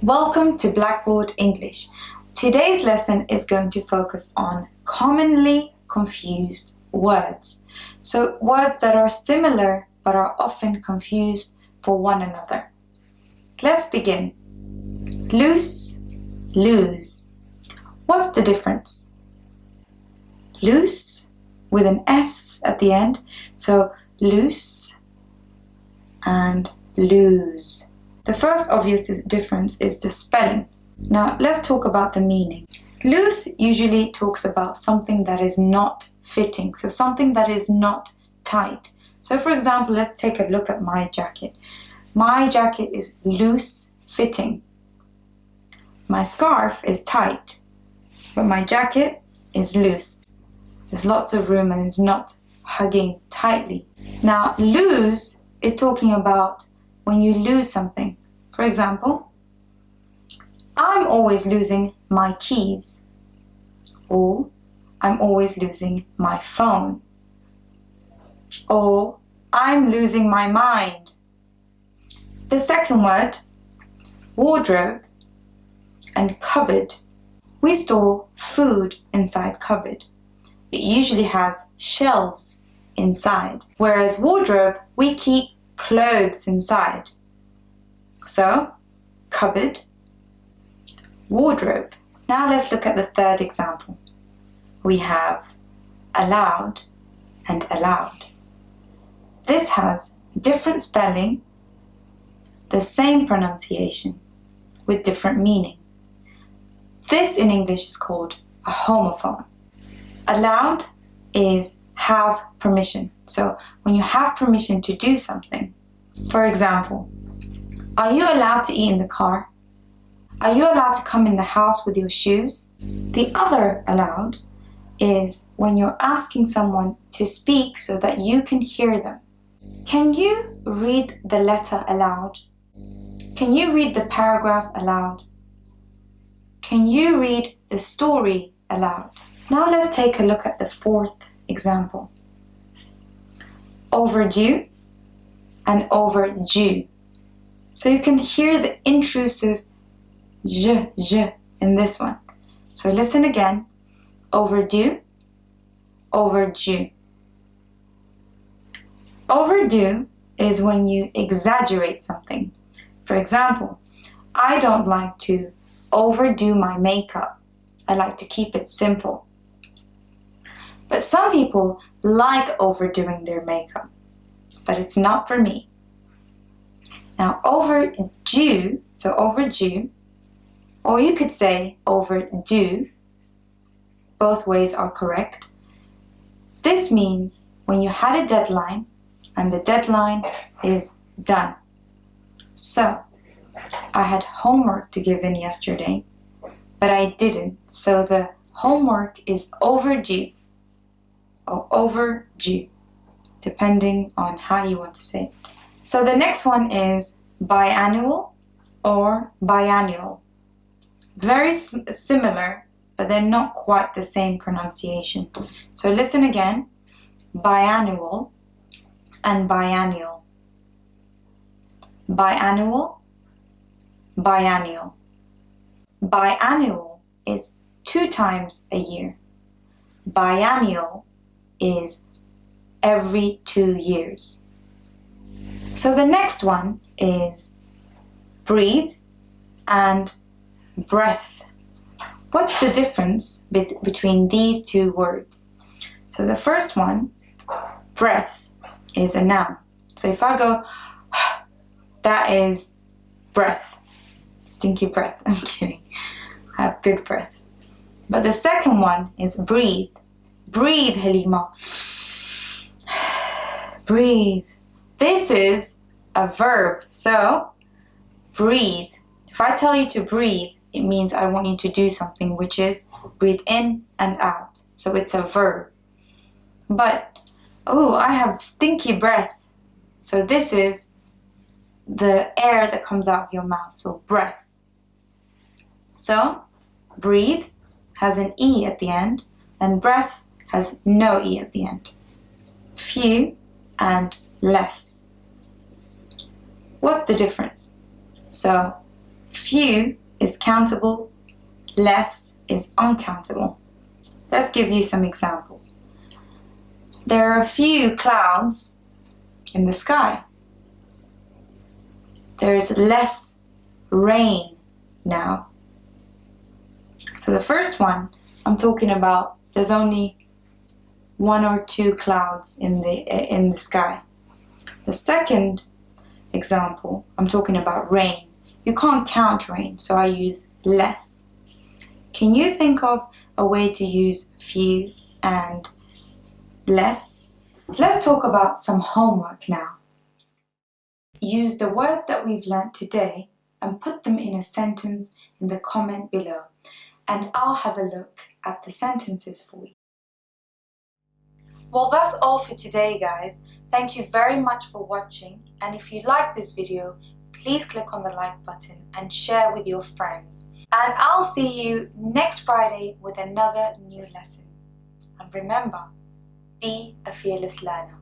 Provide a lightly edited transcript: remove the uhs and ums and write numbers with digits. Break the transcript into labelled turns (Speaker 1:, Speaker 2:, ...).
Speaker 1: Welcome to Blackboard English. Today's lesson is going to focus on commonly confused words. So words that are similar but are often confused for one another. Let's begin. Loose, lose. What's the difference? Loose with an S at the end. So loose and lose. The first obvious difference is the spelling. Now let's talk about the meaning. Loose usually talks about something that is not fitting, so something that is not tight. So for example, let's take a look at my jacket. My jacket is loose fitting. My scarf is tight, but my jacket is loose. There's lots of room and it's not hugging tightly. Now lose is talking about when you lose something. For example, I'm always losing my keys, or I'm always losing my phone, or I'm losing my mind. The second word, wardrobe and cupboard. We store food inside cupboard. It usually has shelves inside, whereas wardrobe, we keep clothes inside. So, cupboard, wardrobe. Now let's look at the third example. We have allowed and allowed. This has different spelling, the same pronunciation, with different meaning. This in English is called a homophone. Allowed is have permission. So when you have permission to do something, for example, are you allowed to eat in the car? Are you allowed to come in the house with your shoes? The other allowed is when you're asking someone to speak so that you can hear them. Can you read the letter aloud? Can you read the paragraph aloud? Can you read the story aloud? Now let's take a look at the fourth example. Overdue and overdue. So you can hear the intrusive j in this one. So listen again. Overdue, overdue. Overdue is when you exaggerate something. For example, I don't like to overdo my makeup. I like to keep it simple. But some people like overdoing their makeup, but it's not for me. Now overdue, so overdue, or you could say overdue, both ways are correct. This means when you had a deadline and the deadline is done. So I had homework to give in yesterday, but I didn't. So the homework is overdue or overdue, depending on how you want to say it. So the next one is biannual or biannual. Very similar, but they're not quite the same pronunciation. So listen again. Biannual and biennial. Biannual, biennial. Biannual is 2 times a year. Biennial is every 2 years. So the next one is breathe and breath. What's the difference between these two words? So the first one, breath, is a noun. So if I go, that is breath. Stinky breath. I'm kidding. I have good breath. But the second one is breathe. Breathe, Halima. Breathe. This is a verb. So, breathe. If I tell you to breathe, it means I want you to do something, which is breathe in and out. So it's a verb. But, oh, I have stinky breath. So this is the air that comes out of your mouth. So breath. So, breathe has an E at the end, and breath has no E at the end. Few and less. What's the difference? So Few is countable, less is uncountable. Let's give you some examples. There are a few clouds in the sky. There is less rain now. So the first one, I'm talking about there's only 1 or 2 clouds in the sky. The second example, I'm talking about rain. You can't count rain, so I use less. Can you think of a way to use few and less? Let's talk about some homework now. Use the words that we've learnt today and put them in a sentence in the comment below, and I'll have a look at the sentences for you. Well, that's all for today, guys. Thank you very much for watching, and if you like this video, please click on the like button and share with your friends. And I'll see you next Friday with another new lesson. And remember, be a fearless learner.